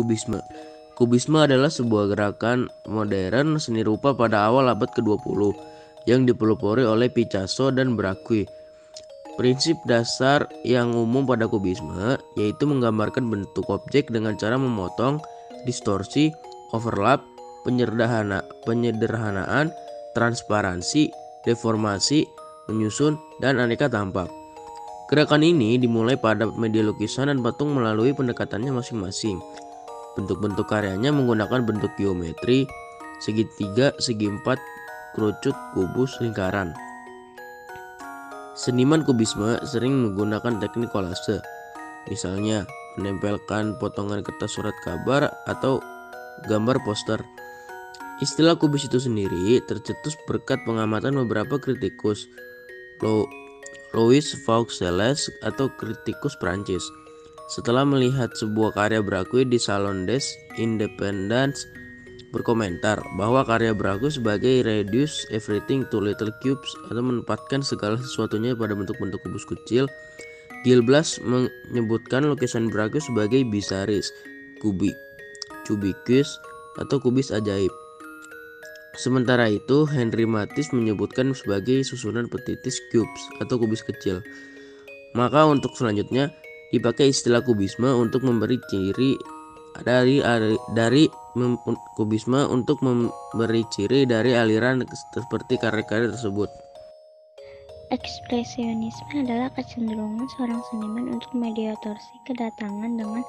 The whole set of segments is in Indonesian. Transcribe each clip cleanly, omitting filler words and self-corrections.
Kubisme. Kubisme adalah sebuah gerakan modern seni rupa pada awal abad ke-20 yang dipelopori oleh Picasso dan Braque. Prinsip dasar yang umum pada kubisme yaitu menggambarkan bentuk objek dengan cara memotong, distorsi, overlap, penyederhanaan, transparansi, deformasi, menyusun, dan aneka tampak. Gerakan ini dimulai pada media lukisan dan patung melalui pendekatannya masing-masing. Bentuk-bentuk karyanya menggunakan bentuk geometri, segitiga, segi empat, kerucut, kubus, lingkaran. Seniman kubisme sering menggunakan teknik kolase, misalnya menempelkan potongan kertas surat kabar atau gambar poster. Istilah kubis itu sendiri tercetus berkat pengamatan beberapa kritikus, Louis Vauxhall atau kritikus Prancis. Setelah melihat sebuah karya Braque di Salon des Independents, berkomentar bahwa karya Braque sebagai reduce everything to little cubes atau menempatkan segala sesuatunya pada bentuk-bentuk kubus kecil. Gil Blas menyebutkan lukisan Braque sebagai bizarres, cubicus, atau kubis ajaib. Sementara itu, Henry Matisse menyebutkan sebagai susunan petitis cubes atau kubis kecil. Maka untuk selanjutnya dipakai istilah kubisme untuk memberi ciri dari aliran seperti karya-karya tersebut. Ekspresionisme adalah kecenderungan seorang seniman untuk mediatorsi kedatangan dengan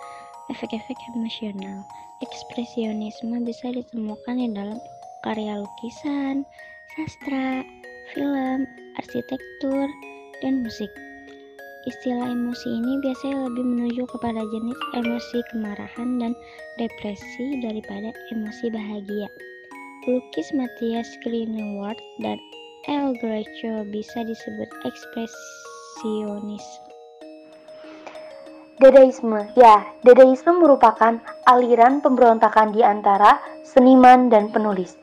efek-efek emosional. Ekspresionisme bisa ditemukan di dalam karya lukisan, sastra, film, arsitektur, dan musik. Istilah emosi ini biasanya lebih menuju kepada jenis emosi kemarahan dan depresi daripada emosi bahagia. Pelukis Matthias Grünewald dan El Greco bisa disebut ekspresionis. Dadaisme. Dadaisme merupakan aliran pemberontakan di antara seniman dan penulis,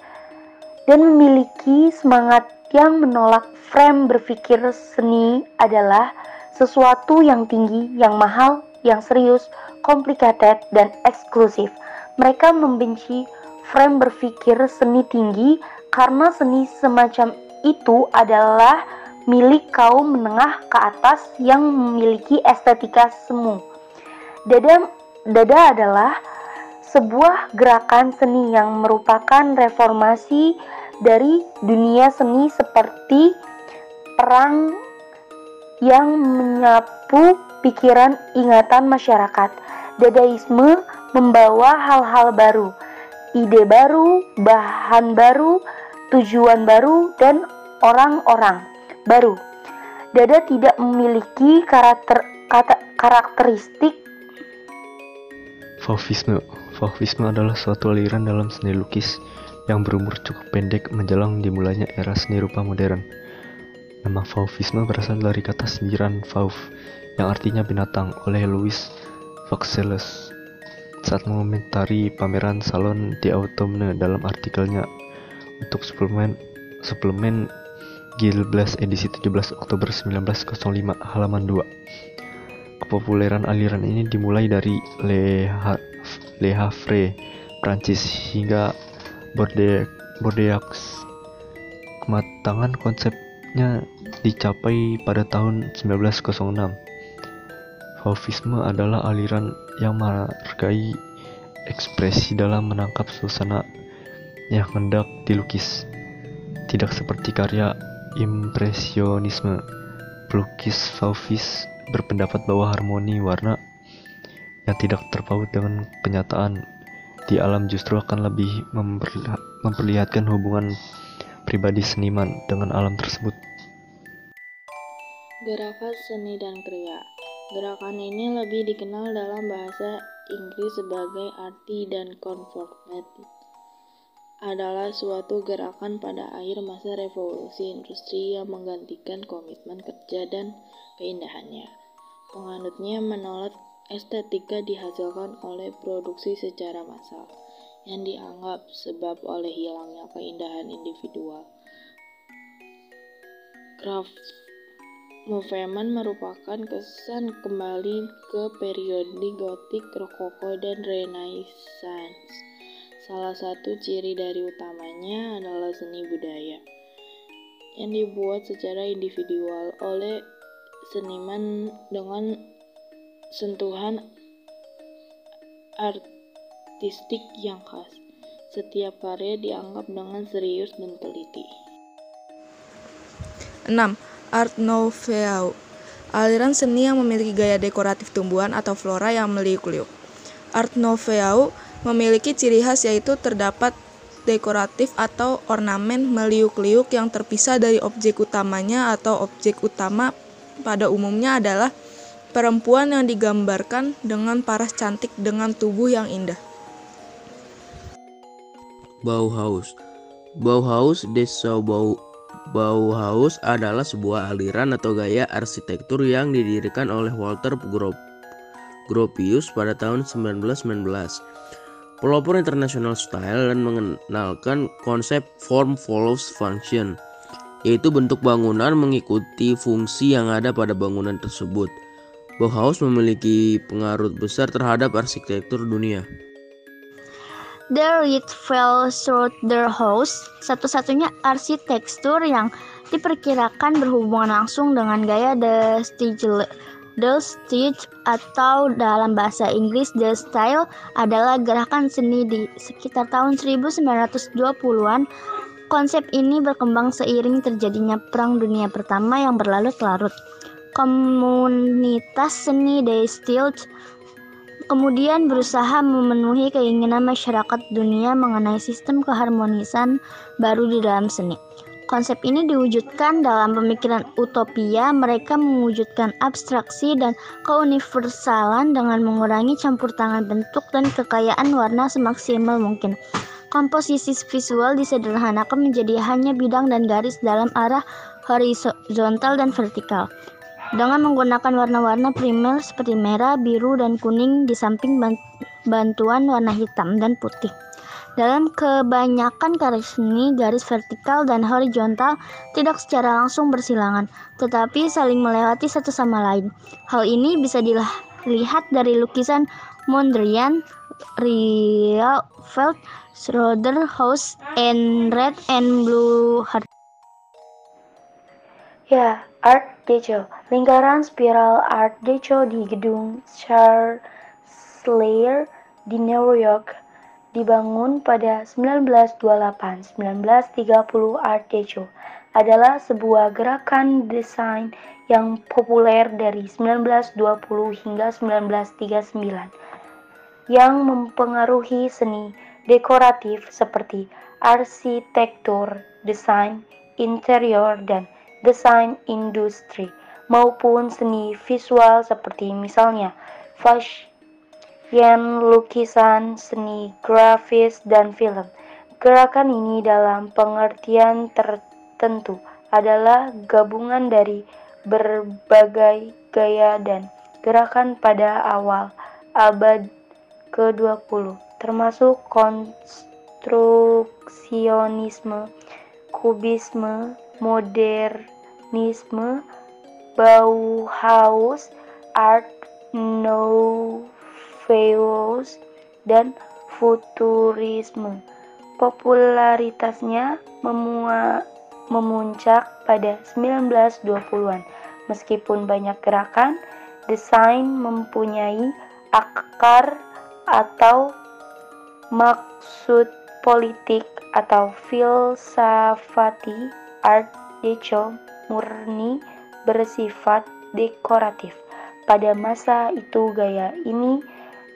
dan memiliki semangat yang menolak frame berpikir seni adalah sesuatu yang tinggi, yang mahal, yang serius, complicated, dan eksklusif. Mereka membenci frame berpikir seni tinggi karena seni semacam itu adalah milik kaum menengah ke atas yang memiliki estetika semu. Dada adalah sebuah gerakan seni yang merupakan reformasi dari dunia seni seperti perang yang menyapu pikiran ingatan masyarakat. Dadaisme membawa hal-hal baru, ide baru, bahan baru, tujuan baru, dan orang-orang baru. Dada tidak memiliki karakteristik. Fauvisme adalah suatu aliran dalam seni lukis yang berumur cukup pendek menjelang dimulainya era seni rupa modern. Nama Fauvisme berasal dari kata sindiran Fauve yang artinya binatang oleh Louis Vauxhall saat mengomentari pameran Salon d'Automne dalam artikelnya untuk suplemen Gil Blas edisi 17 Oktober 1905 halaman 2. Kepopuleran aliran ini dimulai dari Le Havre, Prancis hingga Bordeaux. Kematangan konsepnya dicapai pada tahun 1906. Fauvisme adalah aliran yang menghargai ekspresi dalam menangkap suasana yang hendak dilukis. Tidak seperti karya impresionisme, pelukis Fauvis berpendapat bahwa harmoni warna yang tidak terpaut dengan kenyataan di alam justru akan lebih memperlihatkan hubungan pribadi seniman dengan alam tersebut. Gerakan seni dan kriya. Gerakan ini lebih dikenal dalam bahasa Inggris sebagai arti dan conformity. Adalah suatu gerakan pada akhir masa revolusi industri yang menggantikan komitmen kerja dan keindahannya. Penganutnya menolak estetika dihasilkan oleh produksi secara massal yang dianggap sebab oleh hilangnya keindahan individual. movement merupakan kesan kembali ke periode Gotik, Rokoko, dan Renaissance. Salah satu ciri dari utamanya adalah seni budaya yang dibuat secara individual oleh seniman dengan sentuhan artistik yang khas. Setiap karya dianggap dengan serius dan teliti. 6. Art Nouveau, aliran seni yang memiliki gaya dekoratif tumbuhan atau flora yang meliuk-liuk. Art Nouveau memiliki ciri khas yaitu terdapat dekoratif atau ornamen meliuk-liuk yang terpisah dari objek utamanya atau objek utama pada umumnya adalah perempuan yang digambarkan dengan paras cantik dengan tubuh yang indah. Bauhaus. Bauhaus adalah sebuah aliran atau gaya arsitektur yang didirikan oleh Walter Gropius pada tahun 1919. Pelopor international style dan mengenalkan konsep form follows function, yaitu bentuk bangunan mengikuti fungsi yang ada pada bangunan tersebut. Bauhaus memiliki pengaruh besar terhadap arsitektur dunia. The Rietveldt-Soederhaus, satu-satunya arsitektur yang diperkirakan berhubungan langsung dengan gaya The Stage atau dalam bahasa Inggris The Style, adalah gerakan seni di sekitar tahun 1920-an. Konsep ini berkembang seiring terjadinya Perang Dunia Pertama yang berlarut-larut. Komunitas seni The Stage kemudian berusaha memenuhi keinginan masyarakat dunia mengenai sistem keharmonisan baru di dalam seni. Konsep ini diwujudkan dalam pemikiran utopia. Mereka mewujudkan abstraksi dan keuniversalan dengan mengurangi campur tangan bentuk dan kekayaan warna semaksimal mungkin. Komposisi visual disederhanakan menjadi hanya bidang dan garis dalam arah horizontal dan vertikal, dengan menggunakan warna-warna primer seperti merah, biru, dan kuning di samping bantuan warna hitam dan putih. Dalam kebanyakan karya seni, garis vertikal dan horizontal tidak secara langsung bersilangan, tetapi saling melewati satu sama lain. Hal ini bisa dilihat dari lukisan Mondrian, Rietveldt, Soederhaus, and Red and Blue Heart. Ya, Art Deco. Lingkaran spiral Art Deco di gedung Charles di New York dibangun pada 1928. 1930 Art Deco adalah sebuah gerakan desain yang populer dari 1920 hingga 1939 yang mempengaruhi seni dekoratif seperti arsitektur, desain interior, dan desain industri, maupun seni visual seperti misalnya fashion, lukisan, seni grafis, dan film. Gerakan ini dalam pengertian tertentu adalah gabungan dari berbagai gaya dan gerakan pada awal abad ke-20, termasuk konstruksionisme, kubisme, modernisme, Bauhaus, Art Nouveau, dan futurisme. Popularitasnya memuncak pada 1920-an. Meskipun banyak gerakan, desain mempunyai akar atau maksud politik atau filsafati. Art Deco murni bersifat dekoratif. Pada masa itu gaya ini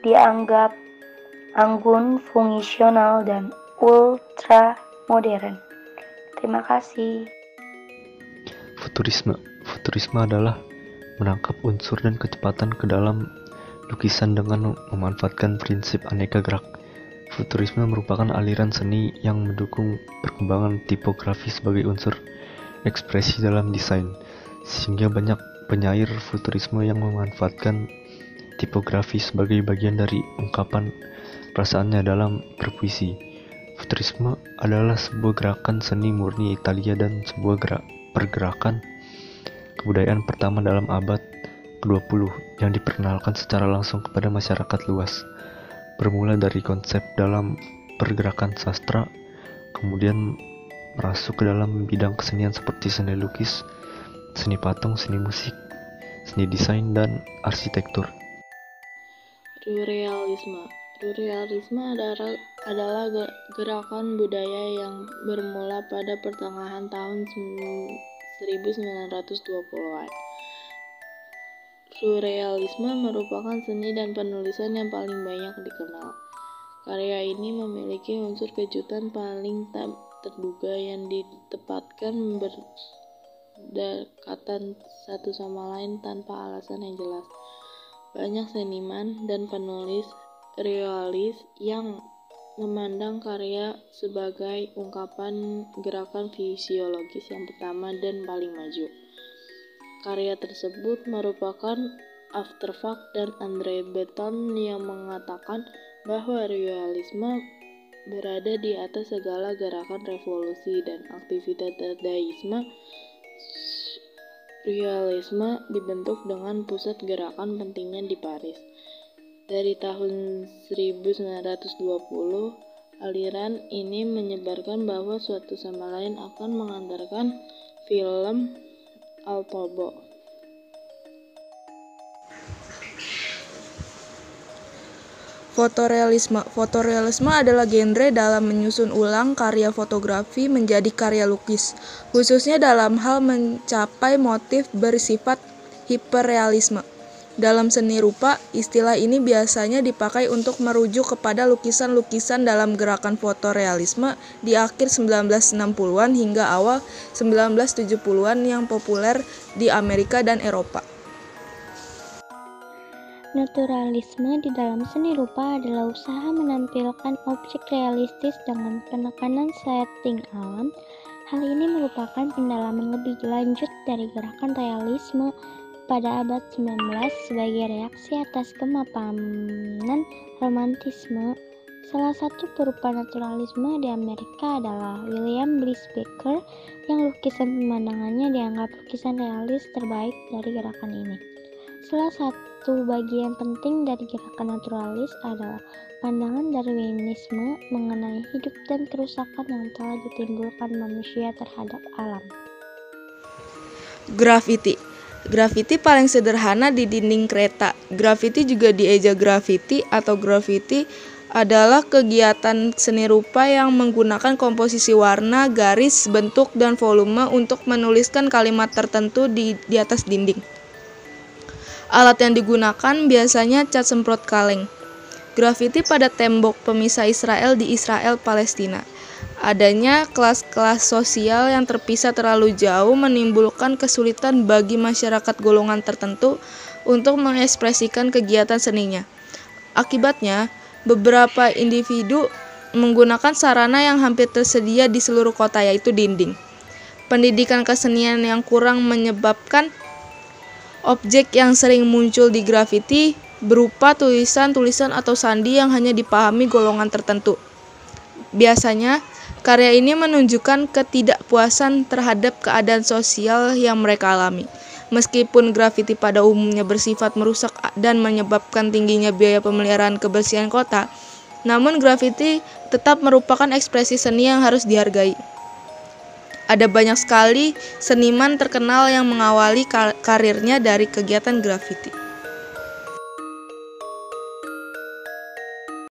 dianggap anggun, fungsional, dan ultra modern. Terima kasih. Futurisme adalah menangkap unsur dan kecepatan ke dalam lukisan dengan memanfaatkan prinsip aneka gerak. Futurisme merupakan aliran seni yang mendukung perkembangan tipografi sebagai unsur ekspresi dalam desain, sehingga banyak penyair futurisme yang memanfaatkan tipografi sebagai bagian dari ungkapan perasaannya dalam berpuisi. Futurisme adalah sebuah gerakan seni murni Italia dan sebuah pergerakan kebudayaan pertama dalam abad ke-20 yang diperkenalkan secara langsung kepada masyarakat luas. Bermula dari konsep dalam pergerakan sastra, kemudian merasuk ke dalam bidang kesenian seperti seni lukis, seni patung, seni musik, seni desain, dan arsitektur. Surrealisme. Surrealisme adalah gerakan budaya yang bermula pada pertengahan tahun 1920-an. Surrealisme merupakan seni dan penulisan yang paling banyak dikenal. Karya ini memiliki unsur kejutan paling tak terduga yang ditempatkan berdekatan satu sama lain tanpa alasan yang jelas. Banyak seniman dan penulis realis yang memandang karya sebagai ungkapan gerakan fisiologis yang pertama dan paling maju. Karya tersebut merupakan afterthought dan Andre Breton yang mengatakan bahwa realisme berada di atas segala gerakan revolusi dan aktivitas dadaisme. Realisme dibentuk dengan pusat gerakan pentingnya di Paris. Dari tahun 1920, aliran ini menyebarkan bahwa suatu sama lain akan mengantarkan film Altobo. Fotorealisme. Fotorealisme adalah genre dalam menyusun ulang karya fotografi menjadi karya lukis, khususnya dalam hal mencapai motif bersifat hiperrealisme. Dalam seni rupa, istilah ini biasanya dipakai untuk merujuk kepada lukisan-lukisan dalam gerakan fotorealisme di akhir 1960-an hingga awal 1970-an yang populer di Amerika dan Eropa. Naturalisme di dalam seni rupa adalah usaha menampilkan objek realistis dengan penekanan setting alam. Hal ini merupakan pendalaman lebih lanjut dari gerakan realisme pada abad 19 sebagai reaksi atas kemapanan romantisme. Salah satu perupa naturalisme di Amerika adalah William Bliss Baker yang lukisan pemandangannya dianggap lukisan realis terbaik dari gerakan ini. Salah satu bagian penting dari gerakan naturalis adalah pandangan Darwinisme mengenai hidup dan kerusakan yang telah ditimbulkan manusia terhadap alam. Grafiti. Grafiti paling sederhana di dinding kereta. Grafiti juga dieja graffiti atau graffiti adalah kegiatan seni rupa yang menggunakan komposisi warna, garis, bentuk, dan volume untuk menuliskan kalimat tertentu di atas dinding. Alat yang digunakan biasanya cat semprot kaleng. Grafiti pada tembok pemisah Israel di Israel Palestina. Adanya kelas-kelas sosial yang terpisah terlalu jauh menimbulkan kesulitan bagi masyarakat golongan tertentu untuk mengekspresikan kegiatan seninya. Akibatnya, beberapa individu menggunakan sarana yang hampir tersedia di seluruh kota, yaitu dinding. Pendidikan kesenian yang kurang menyebabkan objek yang sering muncul di grafiti berupa tulisan-tulisan atau sandi yang hanya dipahami golongan tertentu. Biasanya, karya ini menunjukkan ketidakpuasan terhadap keadaan sosial yang mereka alami. Meskipun grafiti pada umumnya bersifat merusak dan menyebabkan tingginya biaya pemeliharaan kebersihan kota, namun grafiti tetap merupakan ekspresi seni yang harus dihargai. Ada banyak sekali seniman terkenal yang mengawali karirnya dari kegiatan grafiti.